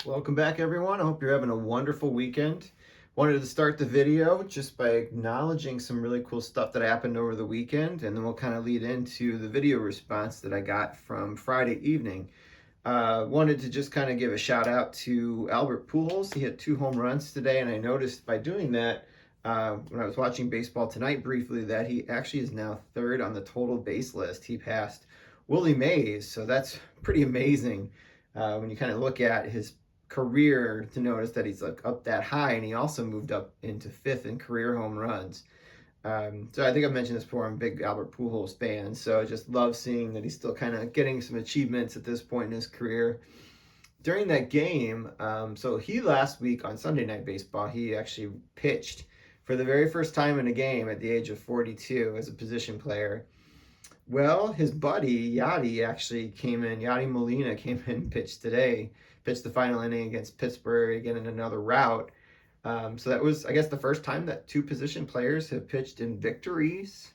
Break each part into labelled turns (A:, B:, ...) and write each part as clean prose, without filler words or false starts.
A: Welcome back, everyone. I hope you're having a wonderful weekend. Wanted to start the video just by acknowledging some really cool stuff that happened over the weekend, and then we'll kind of lead into the video response that I got from Friday evening. Wanted to just kind of give a shout out to Albert Pujols. He hit 2 home runs today, and I noticed by doing that, when I was watching baseball tonight briefly, that he actually is now third on the total base list. He passed Willie Mays, so that's pretty amazing when you kind of look at his career to notice that he's like up that high, and he also moved up into fifth in career home runs. So I think I've mentioned this before. I'm a big Albert Pujols fan, so I just love seeing that he's still kind of getting some achievements at this point in his career. During that game, so he last week on Sunday Night Baseball, he actually pitched for the very first time in a game at the age of 42 as a position player. Well, his buddy Yadi actually came in. Yadi Molina came in and pitched today. Pitched the final inning against Pittsburgh again in another rout. So that was, I guess, the first time that two position players have pitched in victories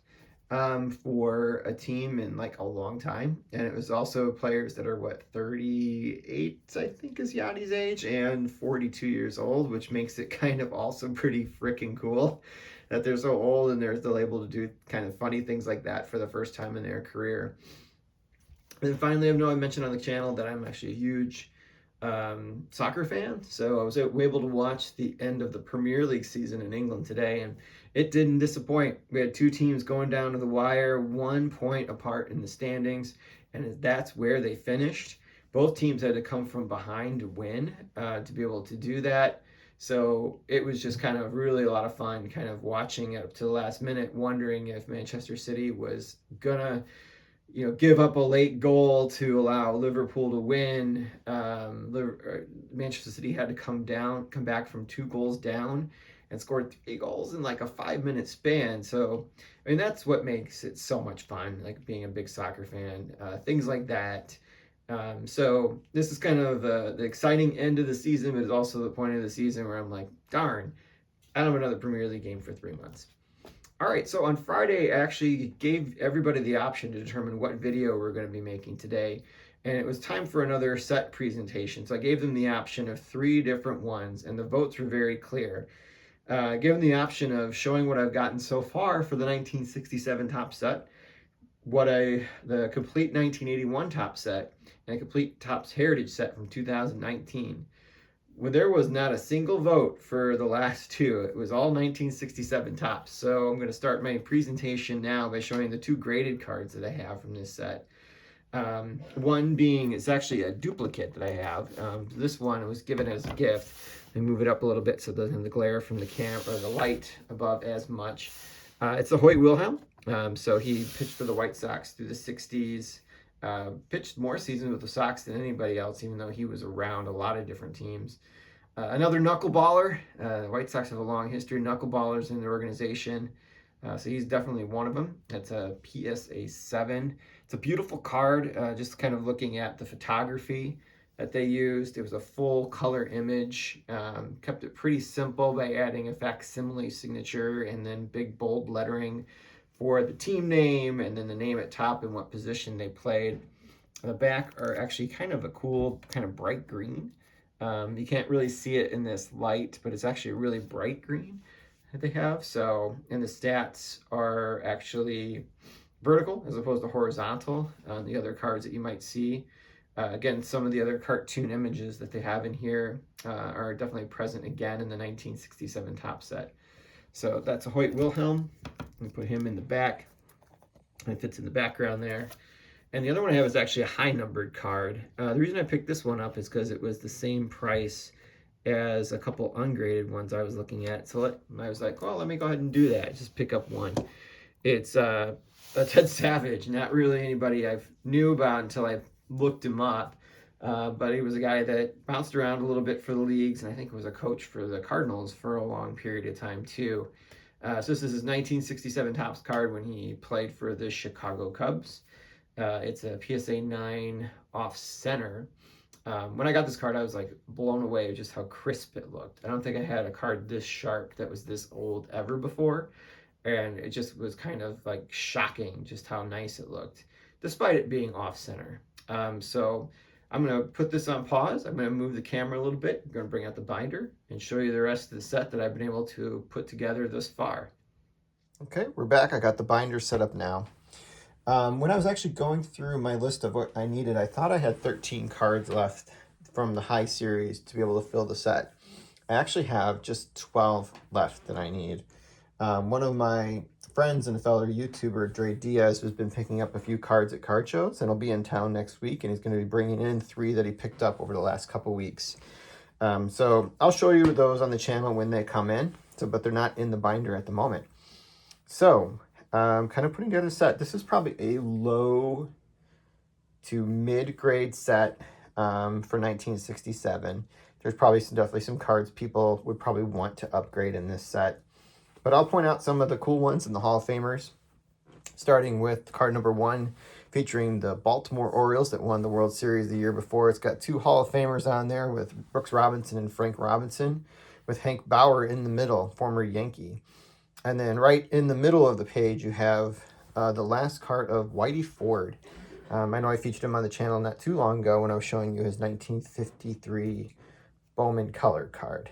A: for a team in like a long time. And it was also players that are 38, I think, is Yadi's age, and 42 years old, which makes it kind of also pretty freaking cool that they're so old and they're still able to do kind of funny things like that for the first time in their career. And then finally, I mentioned on the channel that I'm actually a huge soccer fan. So I was able to watch the end of the Premier League season in England today, and it didn't disappoint. We had two teams going down to the wire, 1 point apart in the standings, and that's where they finished. Both teams had to come from behind to win to be able to do that. So it was just kind of really a lot of fun kind of watching it up to the last minute, wondering if Manchester City was gonna give up a late goal to allow Liverpool to win. Manchester City had to come back from 2 goals down and scored 3 goals in like a 5-minute span. So, I mean, that's what makes it so much fun, like being a big soccer fan, things like that. So this is kind of the exciting end of the season, but it's also the point of the season where I'm like, darn, I don't have another Premier League game for 3 months. All right, so on Friday, I actually gave everybody the option to determine what video we're going to be making today. And it was time for another set presentation. So I gave them the option of 3 different ones, and the votes were very clear. I gave them the option of showing what I've gotten so far for the 1967 top set, the complete 1981 top set, and a complete Topps Heritage set from 2019. When there was not a single vote for the last two. It was all 1967 Topps. So I'm going to start my presentation now by showing the 2 graded cards that I have from this set. One being, it's actually a duplicate that I have. This one was given as a gift. Let me move it up a little bit so it doesn't have the glare from the camera or the light above as much. It's a Hoyt Wilhelm. So he pitched for the White Sox through the 60s. Pitched more seasons with the Sox than anybody else, even though he was around a lot of different teams. Another knuckleballer. The White Sox have a long history of knuckleballers in their organization. So he's definitely one of them. That's a PSA 7. It's a beautiful card, just kind of looking at the photography that they used. It was a full color image. Kept it pretty simple by adding a facsimile signature and then big bold lettering for the team name and then the name at top and what position they played. The back are actually kind of a cool, kind of bright green. You can't really see it in this light, but it's actually a really bright green that they have. So, and the stats are actually vertical as opposed to horizontal on the other cards that you might see. Again, some of the other cartoon images that they have in here are definitely present again in the 1967 top set. So that's a Hoyt Wilhelm. We put him in the back. It fits in the background there. And the other one I have is actually a high numbered card. The reason I picked this one up is because it was the same price as a couple ungraded ones I was looking at. So I was like, well, let me go ahead and do that. Just pick up one. It's a Ted Savage, not really anybody I've knew about until I looked him up. But he was a guy that bounced around a little bit for the leagues, and I think was a coach for the Cardinals for a long period of time too. So this is his 1967 Topps card when he played for the Chicago Cubs. It's a PSA 9 off center. When I got this card, I was like blown away with just how crisp it looked. I don't think I had a card this sharp that was this old ever before. And it just was kind of like shocking just how nice it looked, despite it being off center. So I'm going to put this on pause. I'm going to move the camera a little bit. I'm going to bring out the binder and show you the rest of the set that I've been able to put together thus far. Okay, we're back. I got the binder set up now. When I was actually going through my list of what I needed, I thought I had 13 cards left from the high series to be able to fill the set. I actually have just 12 left that I need. One of my friends and a fellow YouTuber, Dre Diaz, has been picking up a few cards at card shows, and he'll be in town next week, and he's going to be bringing in 3 that he picked up over the last couple weeks. So I'll show you those on the channel when they come in, but they're not in the binder at the moment. So kind of putting together a set. This is probably a low to mid-grade set for 1967. There's probably definitely some cards people would probably want to upgrade in this set. But I'll point out some of the cool ones in the Hall of Famers, starting with card number 1, featuring the Baltimore Orioles that won the World Series the year before. It's got 2 Hall of Famers on there with Brooks Robinson and Frank Robinson, with Hank Bauer in the middle, former Yankee. And then right in the middle of the page, you have the last card of Whitey Ford. I know I featured him on the channel not too long ago when I was showing you his 1953 Bowman colored card.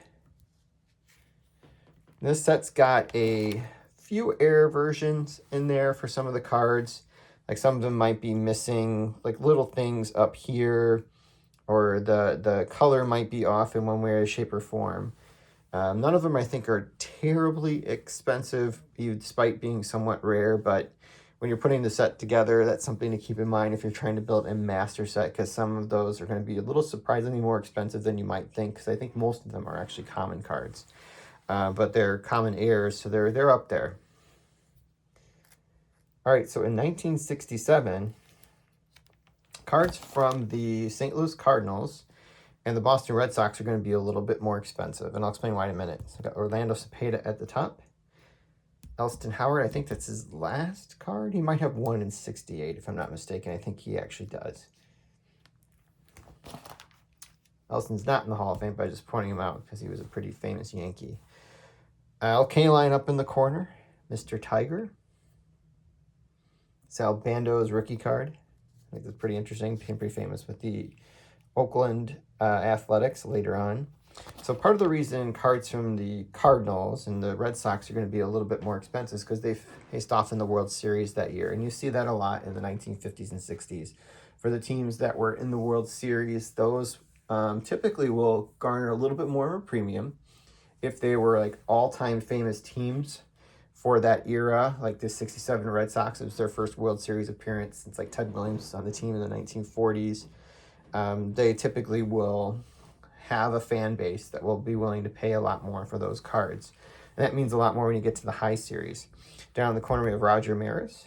A: This set's got a few error versions in there for some of the cards. Like some of them might be missing like little things up here, or the color might be off in one way, shape, or form. None of them I think are terribly expensive, despite being somewhat rare, but when you're putting the set together, that's something to keep in mind if you're trying to build a master set, because some of those are going to be a little surprisingly more expensive than you might think, because I think most of them are actually common cards. But they're common errors, so they're up there. All right, so in 1967, cards from the St. Louis Cardinals and the Boston Red Sox are going to be a little bit more expensive, and I'll explain why in a minute. So I've got Orlando Cepeda at the top. Elston Howard, I think that's his last card. He might have one in 68, if I'm not mistaken. I think he actually does. Elston's not in the Hall of Fame, but I'm just pointing him out because he was a pretty famous Yankee. Al Kaline up in the corner, Mr. Tiger. Sal Bando's rookie card. I think that's pretty interesting. Became pretty famous with the Oakland Athletics later on. So part of the reason cards from the Cardinals and the Red Sox are going to be a little bit more expensive is because they faced off in the World Series that year. And you see that a lot in the 1950s and 60s. For the teams that were in the World Series, those typically will garner a little bit more of a premium if they were like all-time famous teams for that era, like the 67 Red Sox. It was their first World Series appearance since like Ted Williams was on the team in the 1940s. They typically will have a fan base that will be willing to pay a lot more for those cards. And that means a lot more when you get to the high series. Down in the corner we have Roger Maris.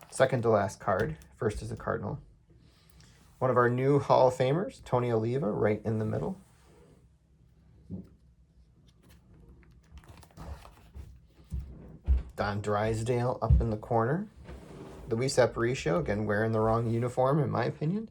A: Second to last card. First is a Cardinal. One of our new Hall of Famers, Tony Oliva, right in the middle. Don Drysdale up in the corner. Luis Aparicio, again, wearing the wrong uniform, in my opinion.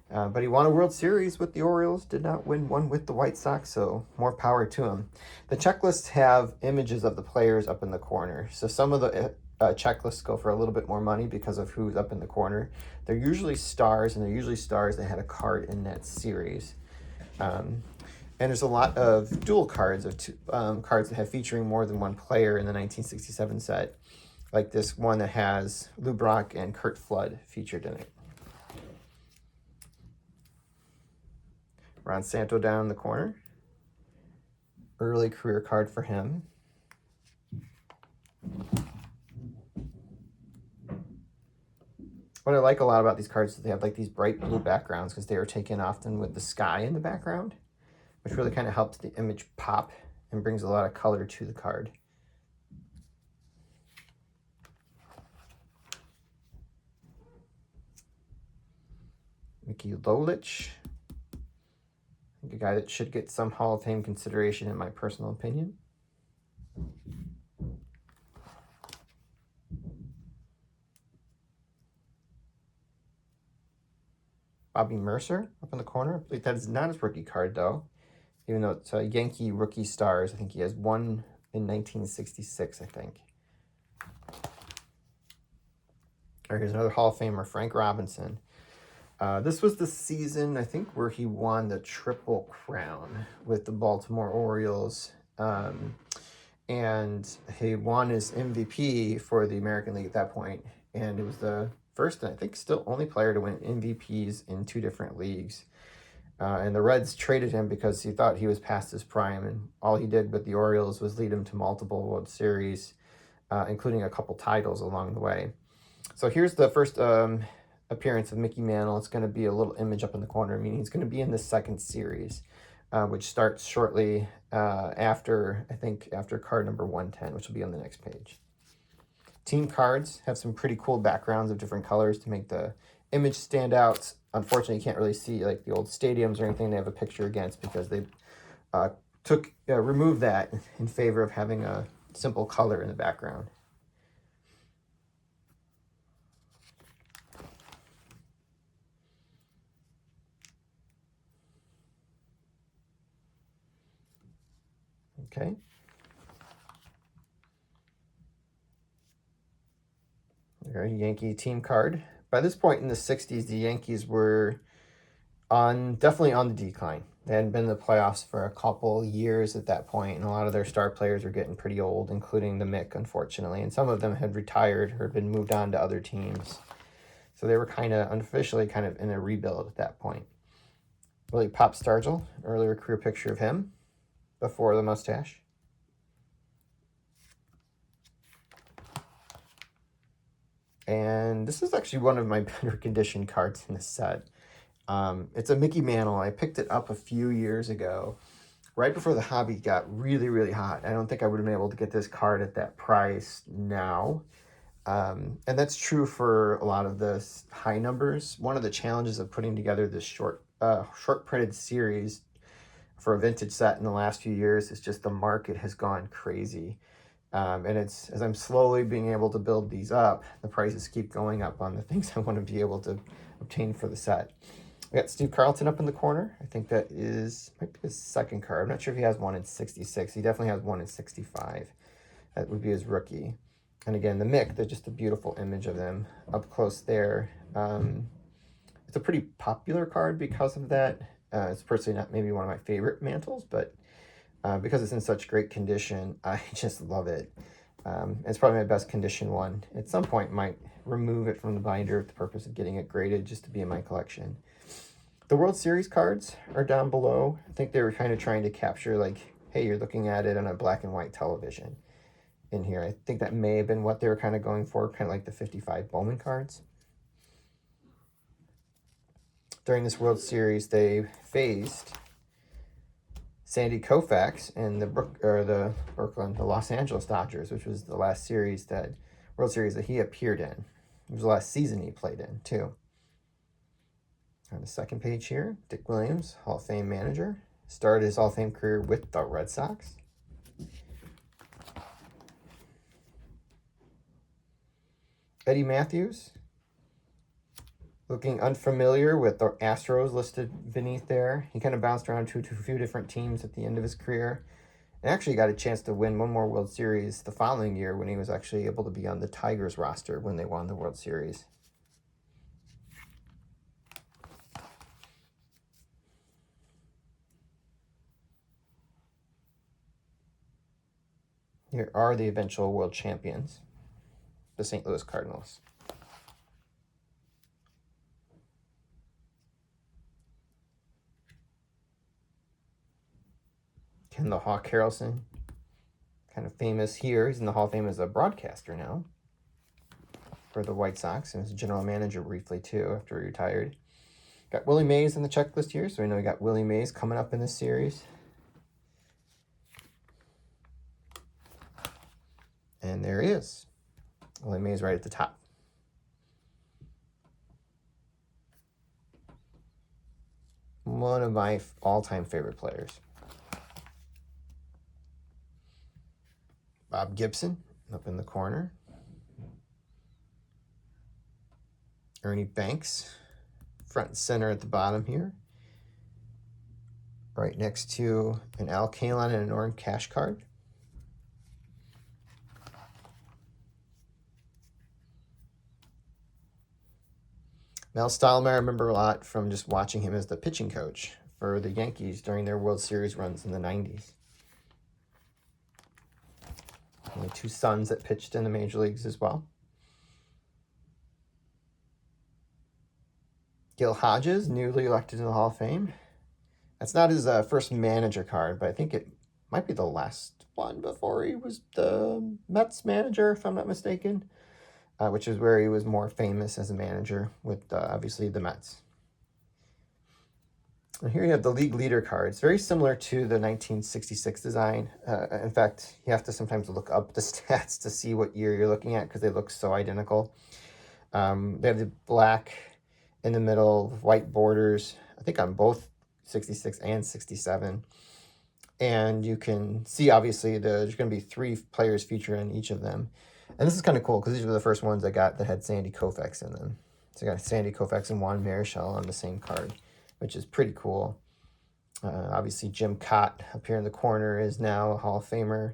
A: But he won a World Series with the Orioles, did not win one with the White Sox, so more power to him. The checklists have images of the players up in the corner. So some of the checklists go for a little bit more money because of who's up in the corner. They're usually stars, and they're usually stars that had a card in that series. And there's a lot of dual cards, of cards that have featuring more than one player in the 1967 set, like this one that has Lou Brock and Curt Flood featured in it. Ron Santo down in the corner. Early career card for him. What I like a lot about these cards is they have like these bright blue backgrounds because they are taken often with the sky in the background, which really kind of helps the image pop and brings a lot of color to the card. Mickey Lolich, a guy that should get some Hall of Fame consideration in my personal opinion. Bobby Mercer up in the corner. I believe that is not his rookie card, though. Even though it's Yankee rookie stars. I think he has one in 1966, I think. All right, here's another Hall of Famer, Frank Robinson. This was the season, I think, where he won the Triple Crown with the Baltimore Orioles. And he won his MVP for the American League at that point. And it was the first, and I think still only player to win MVPs in 2 different leagues. And the Reds traded him because he thought he was past his prime. And all he did with the Orioles was lead him to multiple World Series, including a couple titles along the way. So here's the first appearance of Mickey Mantle. It's going to be a little image up in the corner, meaning he's going to be in the second series, which starts shortly after card number 110, which will be on the next page. Team cards have some pretty cool backgrounds of different colors to make the image stand out. Unfortunately, you can't really see like the old stadiums or anything they have a picture against, because they removed that in favor of having a simple color in the background. Okay. There, Yankee team card. By this point in the 60s, the Yankees were definitely on the decline. They hadn't been in the playoffs for a couple years at that point, and a lot of their star players were getting pretty old, including the Mick, unfortunately. And some of them had retired or had been moved on to other teams. So they were kind of unofficially kind of in a rebuild at that point. Willie Pop Stargell, earlier career picture of him before the mustache. And this is actually one of my better conditioned cards in the set. It's a Mickey Mantle. I picked it up a few years ago, right before the hobby got really, really hot. I don't think I would have been able to get this card at that price now. And that's true for a lot of the high numbers. One of the challenges of putting together this short printed series for a vintage set in the last few years is just the market has gone crazy. And it's, as I'm slowly being able to build these up, the prices keep going up on the things I want to be able to obtain for the set. We got Steve Carlton up in the corner. I think that might be his second card. I'm not sure if he has one in 66. He definitely has one in 65. That would be his rookie. And again, the Mick, they're just a beautiful image of them up close there. It's a pretty popular card because of that. It's personally not maybe one of my favorite Mantles, but because it's in such great condition, I just love it. It's probably my best condition one. At some point, might remove it from the binder for the purpose of getting it graded just to be in my collection. The World Series cards are down below. I think they were kind of trying to capture, like, hey, you're looking at it on a black and white television in here. I think that may have been what they were kind of going for, kind of like the 55 Bowman cards. During this World Series, they faced Sandy Koufax and the Los Angeles Dodgers, which was the last World Series that he appeared in. It was the last season he played in, too. On the second page here, Dick Williams, Hall of Fame manager, started his Hall of Fame career with the Red Sox. Eddie Matthews, looking unfamiliar with the Astros listed beneath there. He kind of bounced around to a few different teams at the end of his career, and actually got a chance to win one more World Series the following year when he was actually able to be on the Tigers roster when they won the World Series. Here are the eventual world champions, the St. Louis Cardinals. Ken the Hawk Harrelson, kind of famous here. He's in the Hall of Fame as a broadcaster now for the White Sox, and was a general manager briefly too after he retired. Got Willie Mays in the checklist here, so we know we got Willie Mays coming up in this series. And there he is. Willie Mays right at the top. One of my all-time favorite players. Bob Gibson up in the corner. Ernie Banks, front and center at the bottom here. Right next to an Al Kaline and an Norm Cash card. Mel Stottlemyre, I remember a lot from just watching him as the pitching coach for the Yankees during their World Series runs in the 90s. Only 2 sons that pitched in the major leagues as well. Gil Hodges, newly elected to the Hall of Fame. That's not his first manager card, but I think it might be the last one before he was the Mets manager, if I'm not mistaken, which is where he was more famous as a manager with, obviously, the Mets. And here you have the league leader cards, very similar to the 1966 design. In fact, you have to sometimes look up the stats to see what year you're looking at because they look so identical. They have the black in the middle, white borders, I think on both 66 and 67. And you can see, obviously, there's going to be 3 players featured in each of them. And this is kind of cool because these were the first ones I got that had Sandy Koufax in them. So I got Sandy Koufax and Juan Marichal on the same card, which is pretty cool. Obviously, Jim Cott up here in the corner is now a Hall of Famer.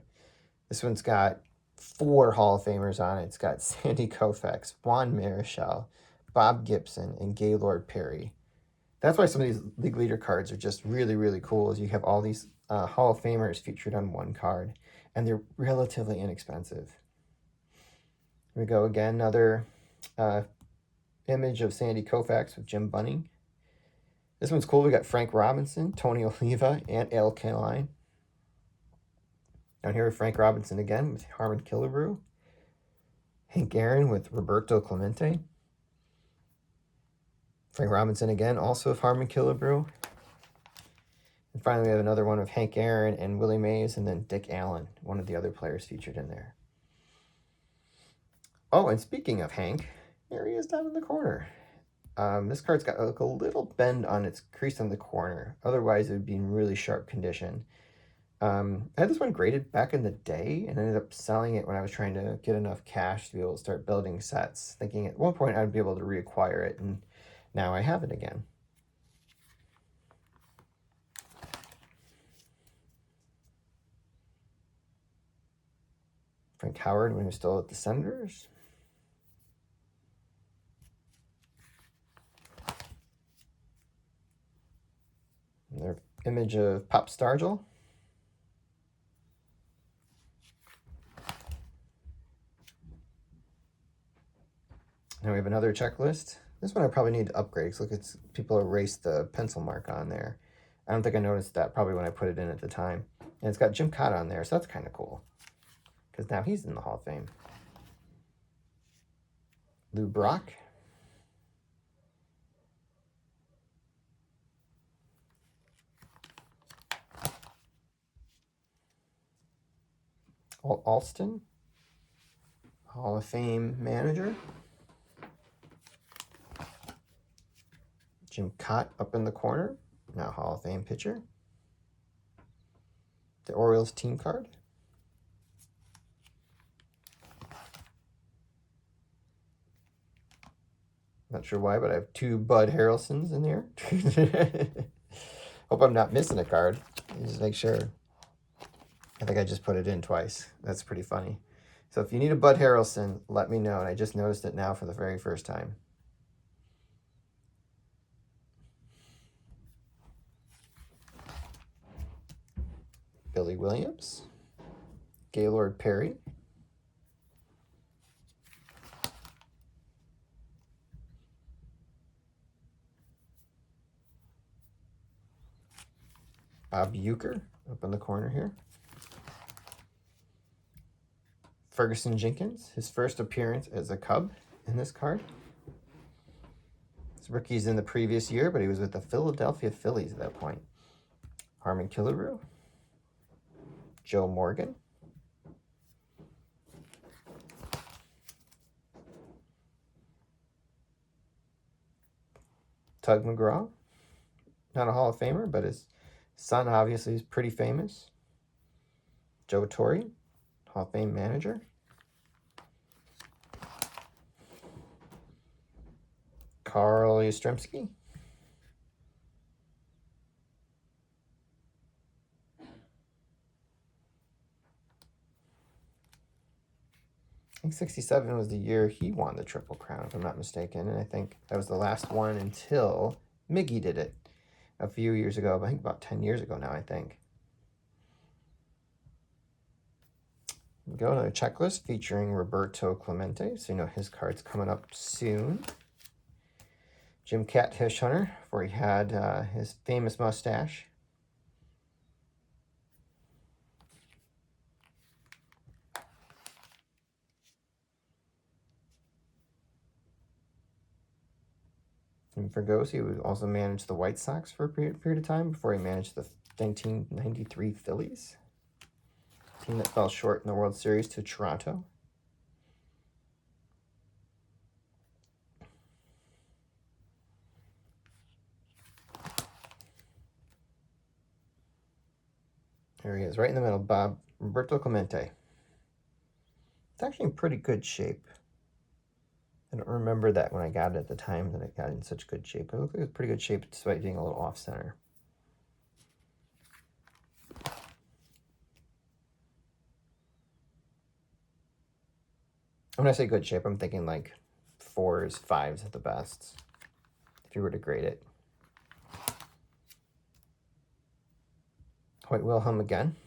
A: This one's got 4 Hall of Famers on it. It's got Sandy Koufax, Juan Marichal, Bob Gibson, and Gaylord Perry. That's why some of these league leader cards are just really, really cool, is you have all these Hall of Famers featured on one card, and they're relatively inexpensive. Here we go again, another image of Sandy Koufax with Jim Bunning. This one's cool. We got Frank Robinson, Tony Oliva, and Al Kaline. Down here with Frank Robinson again with Harmon Killebrew. Hank Aaron with Roberto Clemente. Frank Robinson again, also with Harmon Killebrew. And finally, we have another one of Hank Aaron and Willie Mays, and then Dick Allen, one of the other players featured in there. Oh, and speaking of Hank, there he is down in the corner. This card's got like a little bend on its crease on the corner. Otherwise, it would be in really sharp condition. I had this one graded back in the day and ended up selling it when I was trying to get enough cash to be able to start building sets, thinking at one point I'd be able to reacquire it, and now I have it again. Frank Howard when he was still at the Senators. Their image of Pop Stargell. Now we have another checklist. This one I probably need to upgrade because look, it's people erased the pencil mark on there. I don't think I noticed that probably when I put it in at the time. And it's got Jim Cott on there, so that's kind of cool because now he's in the Hall of Fame. Lou Brock. Alston, Hall of Fame manager. Jim Cott up in the corner, now Hall of Fame pitcher. The Orioles team card. Not sure why, but I have 2 Bud Harrelsons in there. Hope I'm not missing a card. Just make sure. I think I just put it in twice. That's pretty funny. So if you need a Bud Harrelson, let me know. And I just noticed it now for the very first time. Billy Williams. Gaylord Perry. Bob Uecker up in the corner here. Ferguson Jenkins, his first appearance as a Cub in this card. His rookie's in the previous year, but he was with the Philadelphia Phillies at that point. Harmon Killebrew. Joe Morgan. Tug McGraw. Not a Hall of Famer, but his son obviously is pretty famous. Joe Torre, Hall of Fame manager. Carl Yastrzemski. think 67 was the year he won the Triple Crown, if I'm not mistaken. And I think that was the last one until Miggy did it a few years ago. I think about 10 years ago now, I think. We go to the checklist featuring Roberto Clemente. So you know his card's coming up soon. Jim Catfish Hunter, where he had his famous mustache. And for Ghost, he would also manage the White Sox for a period of time before he managed the 1993 Phillies, team that fell short in the World Series to Toronto. There he is, right in the middle, Bob Roberto Clemente. It's actually in pretty good shape. I don't remember that when I got it at the time that it got in such good shape. It looked like it was pretty good shape despite being a little off-center. When I say good shape, I'm thinking like 4s, 5s at the best, if you were to grade it. Hoyt Wilhelm again.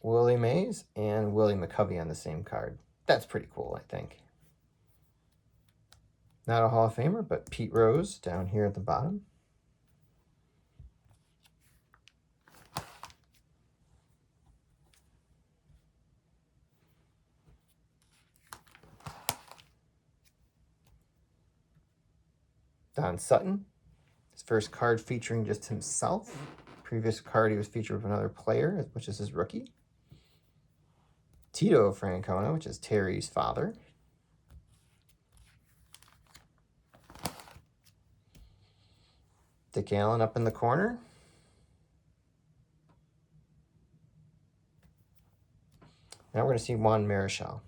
A: Willie Mays and Willie McCovey on the same card. That's pretty cool, I think. Not a Hall of Famer, but Pete Rose down here at the bottom. Don Sutton, his first card featuring just himself. Previous card he was featured with another player, which is his rookie. Tito Francona, which is Terry's father. Dick Allen up in the corner. Now we're going to see Juan Marichal.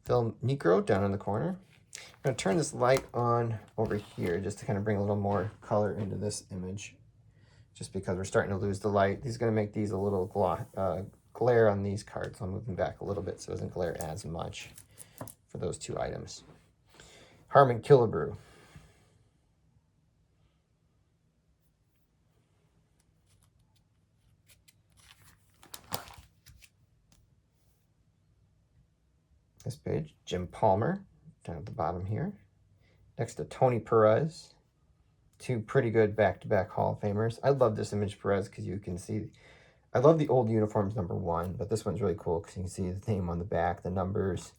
A: Phil Necro down in the corner. I'm going to turn this light on over here just to kind of bring a little more color into this image. Just because we're starting to lose the light. He's going to make these a little glare on these cards. I'm moving back a little bit so it doesn't glare as much for those two items. Harmon Killebrew. This page, Jim Palmer, down at the bottom here. Next to Tony Perez. Two pretty good back-to-back Hall of Famers. I love this image, Perez, because you can see... I love the old uniforms, #1, but this one's really cool because you can see the name on the back, the numbers.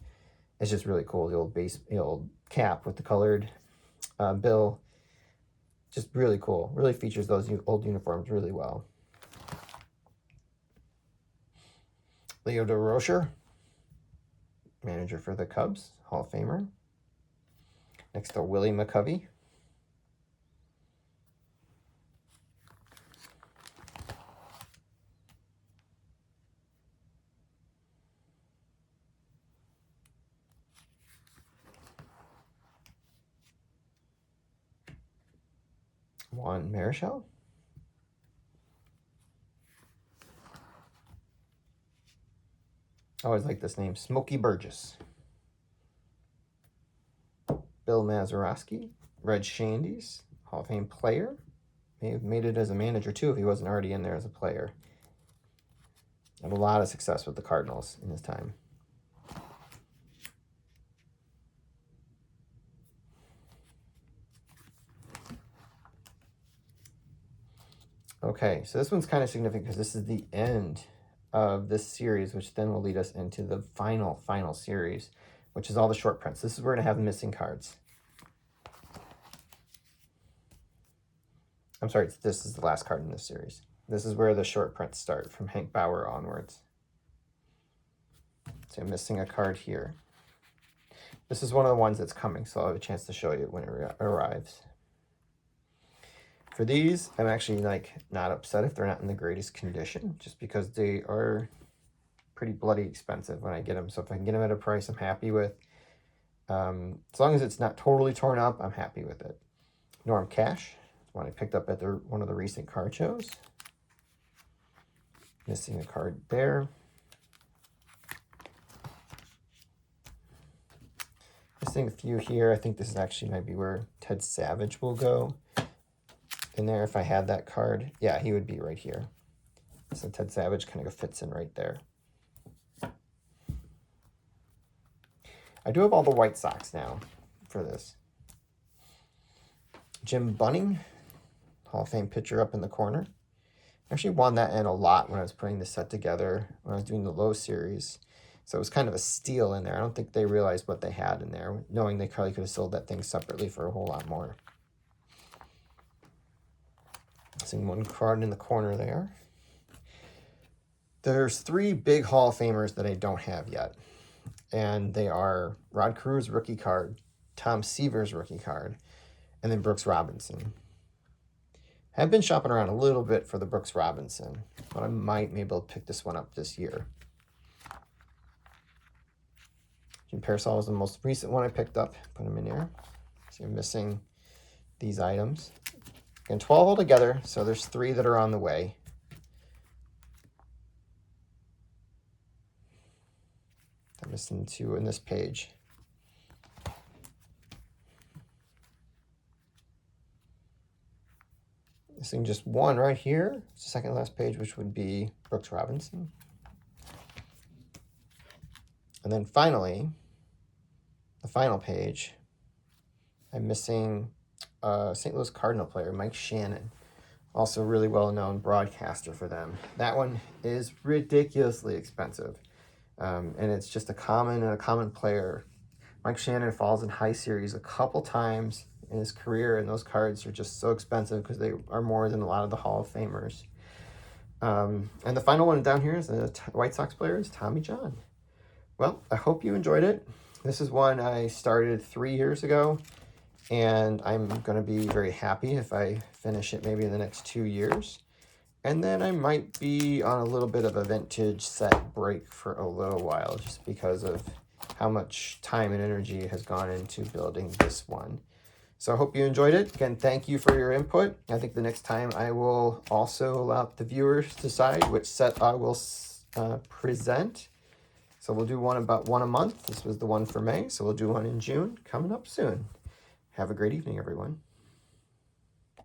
A: It's just really cool. The old cap with the colored bill. Just really cool. Really features those old uniforms really well. Leo DeRocher, manager for the Cubs, Hall of Famer. Next to Willie McCovey. Juan Marichal. I always like this name, Smokey Burgess. Bill Mazeroski, Red Shandies, Hall of Fame player. May have made it as a manager too if he wasn't already in there as a player. Had a lot of success with the Cardinals in his time. Okay, so this one's kind of significant because this is the end of this series, which then will lead us into the final series, which is all the short prints. This is where we're going to have missing cards. I'm sorry, this is the last card in this series. This is where the short prints start, from Hank Bauer onwards. So I'm missing a card here. This is one of the ones that's coming, so I'll have a chance to show you when it arrives. For these, I'm actually not upset if they're not in the greatest condition, just because they are pretty bloody expensive when I get them. So if I can get them at a price I'm happy with, as long as it's not totally torn up, I'm happy with it. Norm Cash, one I picked up at one of the recent card shows. Missing a card there. Missing a few here. I think this is actually might be where Ted Savage will go in there if I had that card. Yeah, he would be right here. So Ted Savage kind of fits in right there. I do have all the White Sox now for this. Jim Bunning, Hall of Fame pitcher up in the corner. I actually won that in a lot when I was putting this set together, when I was doing the low series. So it was kind of a steal in there. I don't think they realized what they had in there, knowing they probably could have sold that thing separately for a whole lot more. Seeing one card in the corner there. There's 3 big Hall of Famers that I don't have yet. And they are Rod Carew's rookie card, Tom Seaver's rookie card, and then Brooks Robinson. I've been shopping around a little bit for the Brooks Robinson, but I might be able to pick this one up this year. Jim Parasol was the most recent one I picked up. Put them in here. So you're missing these items. Again, 12 altogether, so there's 3 that are on the way. I'm missing 2 in this page. Missing just 1 right here. It's the second last page, which would be Brooks Robinson. And then finally, the final page, I'm missing St. Louis Cardinal player, Mike Shannon. Also really well-known broadcaster for them. That one is ridiculously expensive. And it's just a common player. Mike Shannon falls in high series a couple times in his career, and those cards are just so expensive because they are more than a lot of the Hall of Famers. And the final one down here is the White Sox player is Tommy John. Well, I hope you enjoyed it. This is one I started 3 years ago, and I'm going to be very happy if I finish it maybe in the next 2 years. And then I might be on a little bit of a vintage set break for a little while, just because of how much time and energy has gone into building this one. So I hope you enjoyed it. Again, thank you for your input. I think the next time I will also allow the viewers to decide which set I will present. So we'll do about one a month. This was the one for May, so we'll do one in June, coming up soon. Have a great evening, everyone.